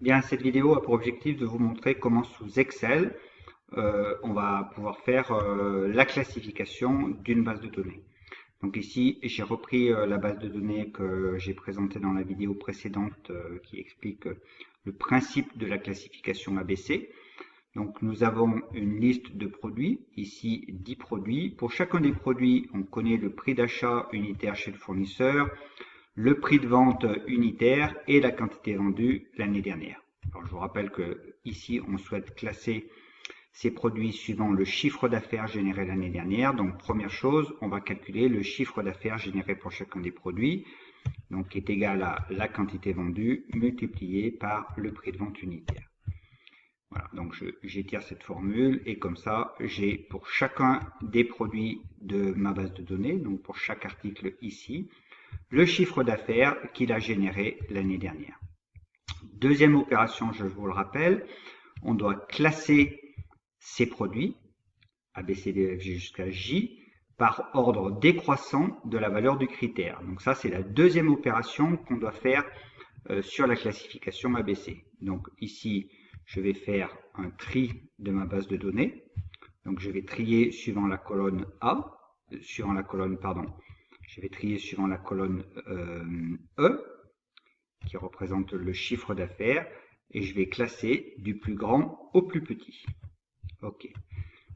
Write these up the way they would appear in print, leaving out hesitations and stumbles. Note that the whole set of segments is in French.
Bien, cette vidéo a pour objectif de vous montrer comment sous Excel, on va pouvoir faire la classification d'une base de données. Donc ici, j'ai repris la base de données que j'ai présentée dans la vidéo précédente qui explique le principe de la classification ABC. Donc nous avons une liste de produits, ici 10 produits. Pour chacun des produits, on connaît le prix d'achat unitaire chez le fournisseur, le prix de vente unitaire et la quantité vendue l'année dernière. Alors, je vous rappelle que ici, on souhaite classer ces produits suivant le chiffre d'affaires généré l'année dernière. Donc, première chose, on va calculer le chiffre d'affaires généré pour chacun des produits, donc qui est égal à la quantité vendue multipliée par le prix de vente unitaire. Voilà, donc j'étire cette formule et comme ça, j'ai pour chacun des produits de ma base de données, donc pour chaque article ici, le chiffre d'affaires qu'il a généré l'année dernière. Deuxième opération, je vous le rappelle, on doit classer ces produits, A, B, C, D, F, G jusqu'à J, par ordre décroissant de la valeur du critère. Donc ça, c'est la deuxième opération qu'on doit faire sur la classification ABC. Donc ici, je vais faire un tri de ma base de données. Donc je vais trier suivant la colonne A, je vais trier suivant la colonne E, qui représente le chiffre d'affaires, et je vais classer du plus grand au plus petit. Ok.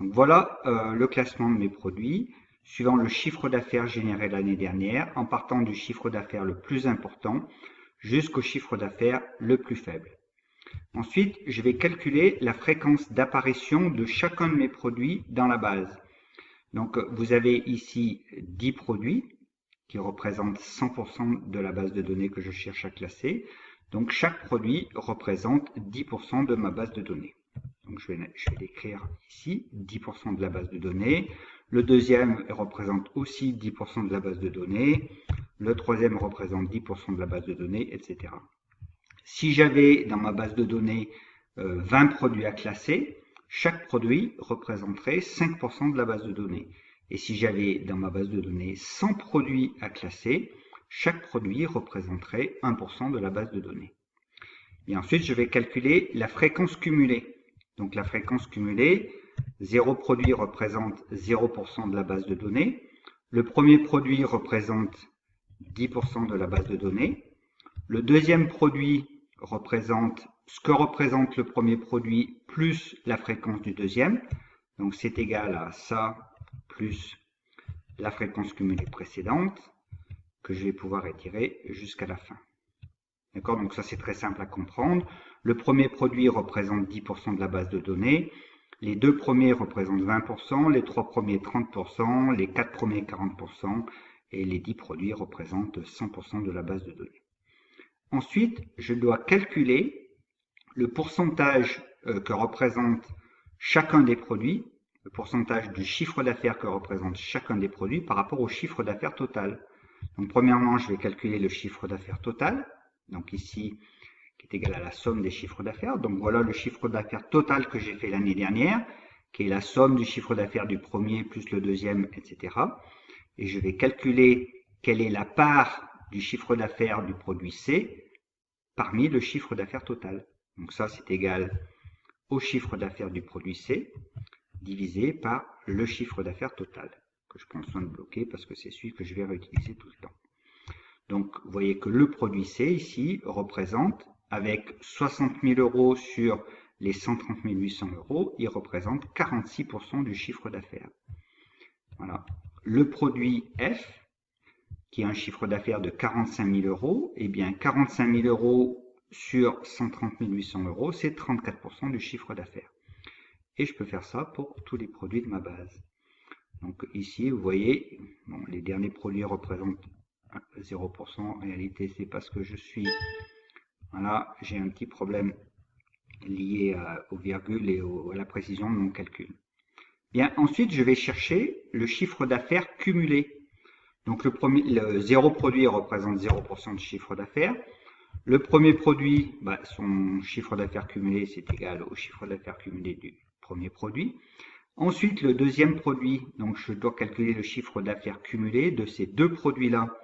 Donc voilà le classement de mes produits, suivant le chiffre d'affaires généré l'année dernière, en partant du chiffre d'affaires le plus important jusqu'au chiffre d'affaires le plus faible. Ensuite, je vais calculer la fréquence d'apparition de chacun de mes produits dans la base. Donc, vous avez ici 10 produits qui représentent 100% de la base de données que je cherche à classer. Donc, chaque produit représente 10% de ma base de données. Donc, je vais l'écrire ici, 10% de la base de données. Le deuxième représente aussi 10% de la base de données. Le troisième représente 10% de la base de données, etc. Si j'avais dans ma base de données 20 produits à classer, chaque produit représenterait 5% de la base de données. Et si j'avais dans ma base de données 100 produits à classer, chaque produit représenterait 1% de la base de données. Et ensuite, je vais calculer la fréquence cumulée. Donc la fréquence cumulée, 0 produit représente 0% de la base de données. Le premier produit représente 10% de la base de données. Le deuxième produit représente ce que représente le premier produit plus la fréquence du deuxième. Donc c'est égal à ça plus la fréquence cumulée précédente que je vais pouvoir étirer jusqu'à la fin. D'accord? Donc ça c'est très simple à comprendre. Le premier produit représente 10% de la base de données. Les deux premiers représentent 20%, les trois premiers 30%, les quatre premiers 40% et les 10 produits représentent 100% de la base de données. Ensuite, je dois calculer le pourcentage que représente chacun des produits, le pourcentage du chiffre d'affaires que représente chacun des produits par rapport au chiffre d'affaires total. Donc premièrement, je vais calculer le chiffre d'affaires total, donc ici, qui est égal à la somme des chiffres d'affaires. Donc voilà le chiffre d'affaires total que j'ai fait l'année dernière, qui est la somme du chiffre d'affaires du premier plus le deuxième, etc. Et je vais calculer quelle est la part du chiffre d'affaires du produit C parmi le chiffre d'affaires total. Donc ça, c'est égal au chiffre d'affaires du produit C divisé par le chiffre d'affaires total, que je prends soin de bloquer parce que c'est celui que je vais réutiliser tout le temps. Donc, vous voyez que le produit C, ici, représente, avec 60 000 euros sur les 130 800 euros, il représente 46% du chiffre d'affaires. Voilà. Le produit F, qui a un chiffre d'affaires de 45 000 euros, eh bien 45 000 euros sur 130 800 euros, c'est 34% du chiffre d'affaires. Et je peux faire ça pour tous les produits de ma base. Donc ici, vous voyez, bon, les derniers produits représentent 0%. En réalité, c'est parce que je suis... Voilà, j'ai un petit problème lié aux virgules et à la précision de mon calcul. Bien, ensuite, je vais chercher le chiffre d'affaires cumulé. Donc le 0 produit représente 0% de chiffre d'affaires. Le premier produit, son chiffre d'affaires cumulé, c'est égal au chiffre d'affaires cumulé du premier produit. Ensuite, le deuxième produit, donc je dois calculer le chiffre d'affaires cumulé de ces deux produits-là.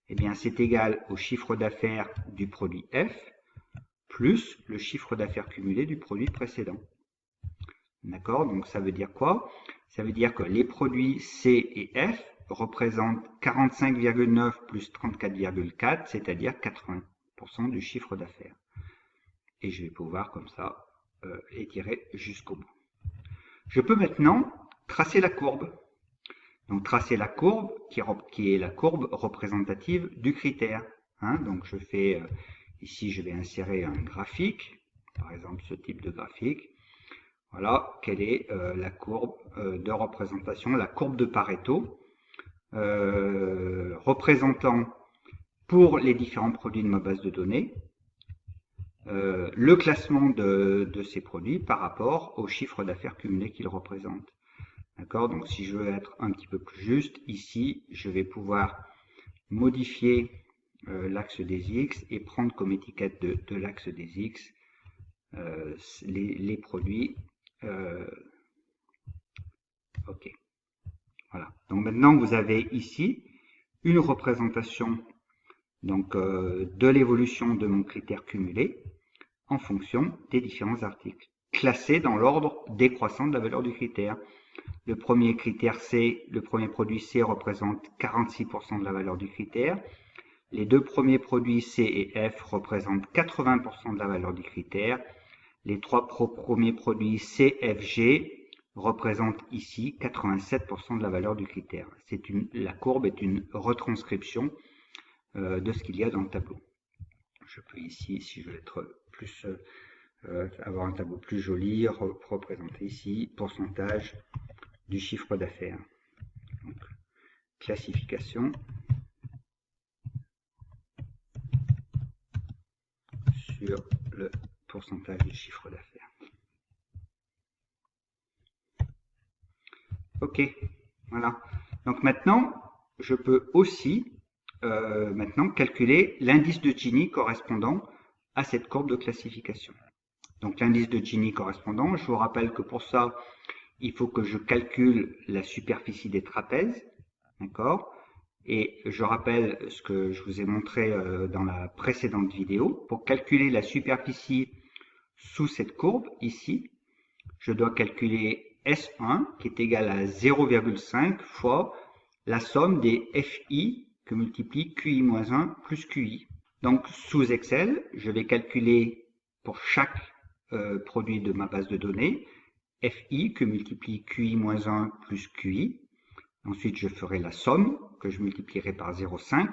Eh bien, c'est égal au chiffre d'affaires du produit F, plus le chiffre d'affaires cumulé du produit précédent. D'accord? Donc ça veut dire quoi? Ça veut dire que les produits C et F représentent 45,9 plus 34,4, c'est-à-dire 80% du chiffre d'affaires. Et je vais pouvoir comme ça étirer jusqu'au bout. Je peux maintenant tracer la courbe. Donc tracer la courbe qui est la courbe représentative du critère. Hein? Donc je fais, ici je vais insérer un graphique, par exemple ce type de graphique. Voilà, quelle est la courbe de représentation, la courbe de Pareto, représentant pour les différents produits de ma base de données, le classement de ces produits par rapport au chiffre d'affaires cumulé qu'ils représentent. D'accord? Donc si je veux être un petit peu plus juste, ici, je vais pouvoir modifier l'axe des X et prendre comme étiquette de l'axe des X les produits. OK. Voilà. Donc maintenant, vous avez ici une représentation donc, de l'évolution de mon critère cumulé en fonction des différents articles, classés dans l'ordre décroissant de la valeur du critère. Le premier critère C, le premier produit C représente 46% de la valeur du critère. Les deux premiers produits C et F représentent 80% de la valeur du critère. Les trois premiers produits C, F, G représentent ici 87% de la valeur du critère. La courbe est une retranscription de ce qu'il y a dans le tableau. Je peux ici, si je veux être plus, avoir un tableau plus joli, représenter ici pourcentage du chiffre d'affaires. Classification sur le pourcentage du chiffre d'affaires. Ok, voilà. Donc maintenant, je peux aussi maintenant calculer l'indice de Gini correspondant à cette courbe de classification. Donc l'indice de Gini correspondant, je vous rappelle que pour ça, il faut que je calcule la superficie des trapèzes, d'accord? Et je rappelle ce que je vous ai montré dans la précédente vidéo. Pour calculer la superficie sous cette courbe, ici, je dois calculer S1 qui est égal à 0,5 fois la somme des FI que multiplie QI-1 plus QI. Donc sous Excel, je vais calculer pour chaque produit de ma base de données FI que multiplie QI-1 plus QI. Ensuite, je ferai la somme que je multiplierai par 0,5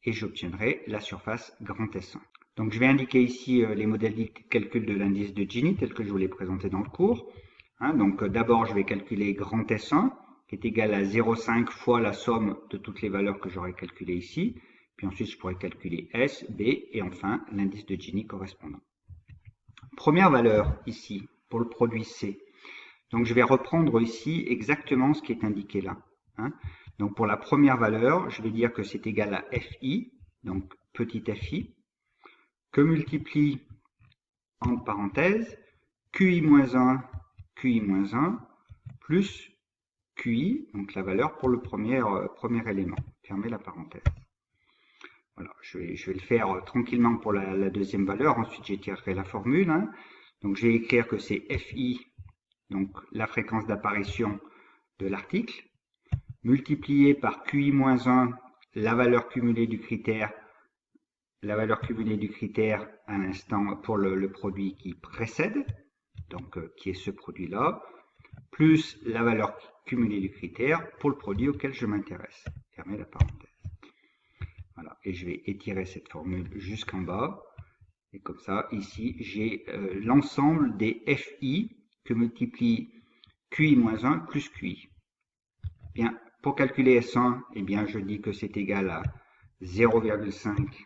et j'obtiendrai la surface grand S1. Donc je vais indiquer ici les modèles de calcul de l'indice de Gini tel que je vous l'ai présenté dans le cours. Hein, donc d'abord, je vais calculer grand S1 qui est égal à 0,5 fois la somme de toutes les valeurs que j'aurai calculées ici. Puis ensuite, je pourrai calculer S, B et enfin l'indice de Gini correspondant. Première valeur ici pour le produit C. Donc je vais reprendre ici exactement ce qui est indiqué là. Hein. Donc pour la première valeur, je vais dire que c'est égal à FI, donc petit FI, que multiplie entre parenthèses QI-1, QI-1, plus QI, donc la valeur pour le premier élément. Fermez la parenthèse. Voilà, je vais le faire tranquillement pour la deuxième valeur, ensuite j'étirerai la formule. Hein. Donc je vais écrire que c'est FI, donc la fréquence d'apparition de l'article, multiplié par QI-1, la valeur cumulée du critère à l'instant pour le produit qui précède, donc qui est ce produit-là, plus la valeur cumulée du critère pour le produit auquel je m'intéresse. Fermez la parenthèse. Voilà, et je vais étirer cette formule jusqu'en bas. Et comme ça, ici, j'ai l'ensemble des FI que multiplie QI-1 plus QI. Bien, pour calculer S1, eh bien, je dis que c'est égal à 0,5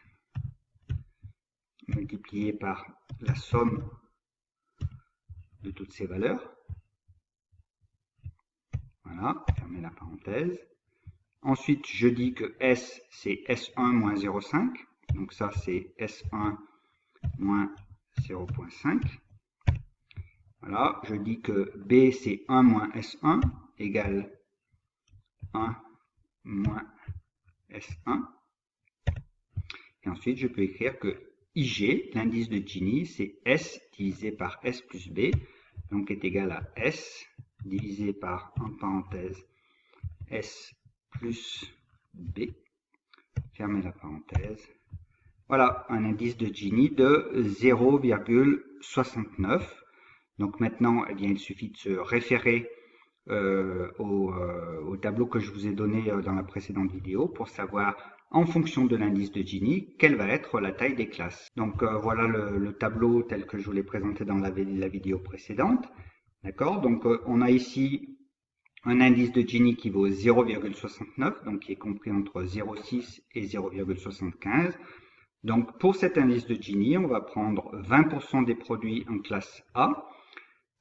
multiplié par la somme de toutes ces valeurs. Voilà, fermez la parenthèse. Ensuite, je dis que S, c'est S1 moins 0,5. Donc ça, c'est S1 moins 0,5. Voilà, je dis que B, c'est 1 moins S1 égale 1 moins S1. Et ensuite, je peux écrire que IG, l'indice de Gini, c'est S divisé par S plus B, donc est égal à S divisé par, en parenthèse, S plus B, fermez la parenthèse. Voilà, un indice de Gini de 0,69. Donc maintenant, eh bien, il suffit de se référer au tableau que je vous ai donné dans la précédente vidéo pour savoir, en fonction de l'indice de Gini, quelle va être la taille des classes. Donc voilà le tableau tel que je vous l'ai présenté dans la vidéo précédente. D'accord? Donc on a ici un indice de Gini qui vaut 0,69, donc qui est compris entre 0,6 et 0,75. Donc pour cet indice de Gini, on va prendre 20% des produits en classe A,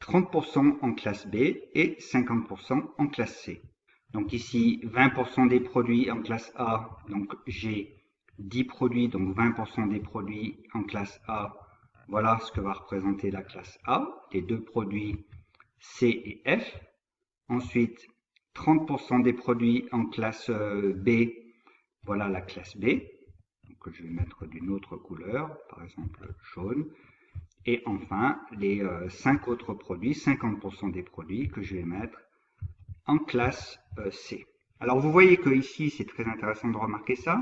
30% en classe B et 50% en classe C. Donc ici, 20% des produits en classe A, donc j'ai 10 produits, donc 20% des produits en classe A, voilà ce que va représenter la classe A, les deux produits C et F. Ensuite, 30% des produits en classe B, voilà la classe B, donc je vais mettre d'une autre couleur, par exemple jaune. Et enfin, les 5 autres produits, 50% des produits que je vais mettre en classe C. Alors vous voyez que ici, c'est très intéressant de remarquer ça,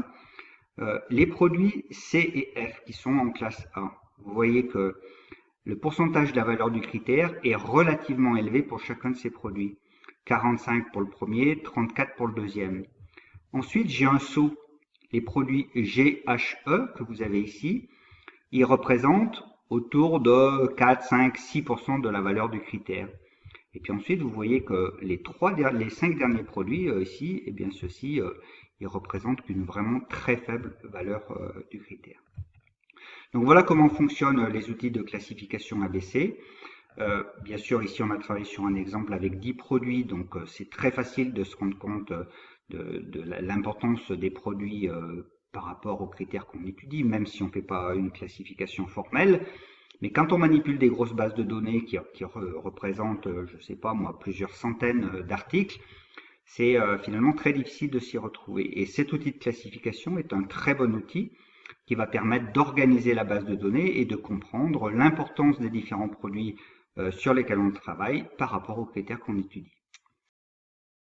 les produits C et F qui sont en classe A, vous voyez que le pourcentage de la valeur du critère est relativement élevé pour chacun de ces produits. 45 pour le premier, 34 pour le deuxième. Ensuite, j'ai un saut. Les produits GHE que vous avez ici, ils représentent autour de 4, 5, 6% de la valeur du critère. Et puis ensuite, vous voyez que les 5 derniers produits ici, eh bien ceux-ci, ils représentent une vraiment très faible valeur du critère. Donc voilà comment fonctionnent les outils de classification ABC. Bien sûr, ici on a travaillé sur un exemple avec 10 produits, donc c'est très facile de se rendre compte de l'importance des produits par rapport aux critères qu'on étudie, même si on ne fait pas une classification formelle. Mais quand on manipule des grosses bases de données qui représentent, je ne sais pas moi, plusieurs centaines d'articles, c'est finalement très difficile de s'y retrouver. Et cet outil de classification est un très bon outil qui va permettre d'organiser la base de données et de comprendre l'importance des différents produits sur lesquels on travaille par rapport aux critères qu'on étudie.